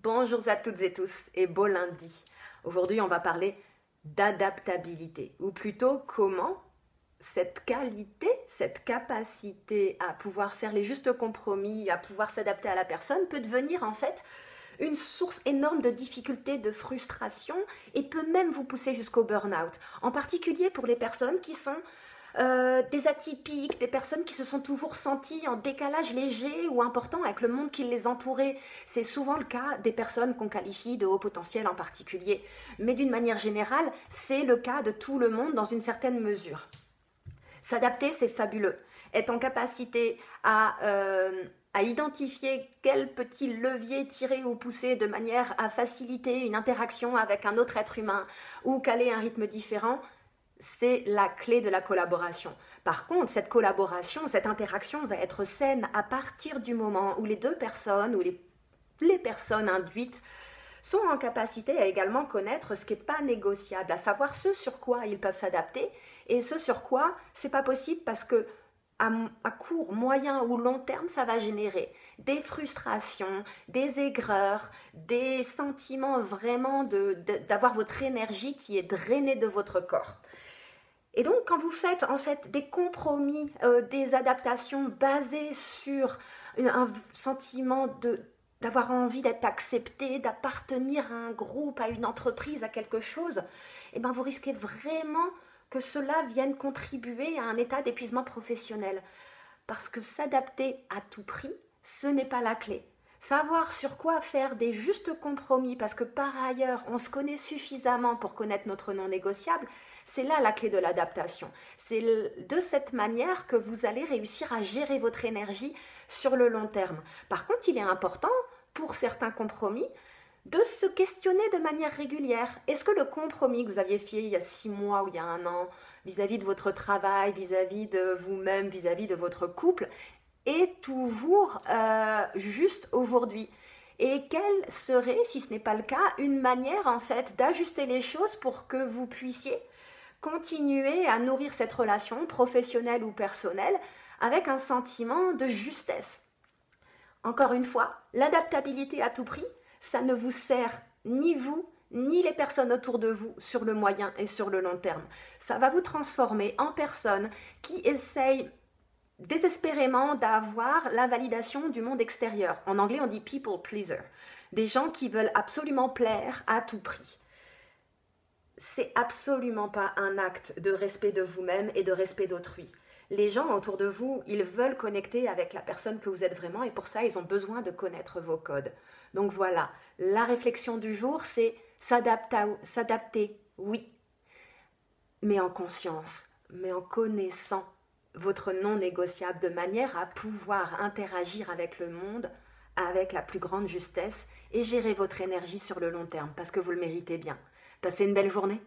Bonjour à toutes et tous et beau lundi. Aujourd'hui, on va parler d'adaptabilité, ou plutôt comment cette qualité, cette capacité à pouvoir faire les justes compromis, à pouvoir s'adapter à la personne peut devenir en fait une source énorme de difficultés, de frustration et peut même vous pousser jusqu'au burn-out. En particulier pour les personnes qui sont des atypiques, des personnes qui se sont toujours senties en décalage léger ou important avec le monde qui les entourait. C'est souvent le cas des personnes qu'on qualifie de haut potentiel en particulier. Mais d'une manière générale, c'est le cas de tout le monde dans une certaine mesure. S'adapter, c'est fabuleux. Être en capacité à identifier quel petit levier tirer ou pousser de manière à faciliter une interaction avec un autre être humain ou caler un rythme différent, c'est la clé de la collaboration. Par contre, cette collaboration, cette interaction va être saine à partir du moment où les deux personnes ou les personnes induites sont en capacité à également connaître ce qui n'est pas négociable, à savoir ce sur quoi ils peuvent s'adapter et ce sur quoi c'est pas possible parce que à court, moyen ou long terme, ça va générer des frustrations, des aigreurs, des sentiments vraiment d'avoir votre énergie qui est drainée de votre corps. Et donc, quand vous faites en fait des compromis, des adaptations basées sur un sentiment d'avoir envie d'être accepté, d'appartenir à un groupe, à une entreprise, à quelque chose, eh ben vous risquez vraiment que cela vienne contribuer à un état d'épuisement professionnel. Parce que s'adapter à tout prix, ce n'est pas la clé. Savoir sur quoi faire des justes compromis, parce que par ailleurs, on se connaît suffisamment pour connaître notre non négociable, c'est là la clé de l'adaptation. C'est de cette manière que vous allez réussir à gérer votre énergie sur le long terme. Par contre, il est important, pour certains compromis, de se questionner de manière régulière. Est-ce que le compromis que vous aviez fait il y a 6 mois ou il y a 1 an, vis-à-vis de votre travail, vis-à-vis de vous-même, vis-à-vis de votre couple, est toujours juste aujourd'hui? Et quelle serait, si ce n'est pas le cas, une manière en fait d'ajuster les choses pour que vous puissiez continuer à nourrir cette relation professionnelle ou personnelle avec un sentiment de justesse? Encore une fois, l'adaptabilité à tout prix, ça ne vous sert ni vous, ni les personnes autour de vous sur le moyen et sur le long terme. Ça va vous transformer en personne qui essaye désespérément d'avoir la validation du monde extérieur. En anglais, on dit people pleaser. Des gens qui veulent absolument plaire à tout prix. C'est absolument pas un acte de respect de vous-même et de respect d'autrui. Les gens autour de vous, ils veulent connecter avec la personne que vous êtes vraiment et pour ça, ils ont besoin de connaître vos codes. Donc voilà, la réflexion du jour, c'est s'adapter, oui, mais en conscience, mais en connaissant votre non négociable de manière à pouvoir interagir avec le monde avec la plus grande justesse et gérer votre énergie sur le long terme parce que vous le méritez bien. Passez une belle journée.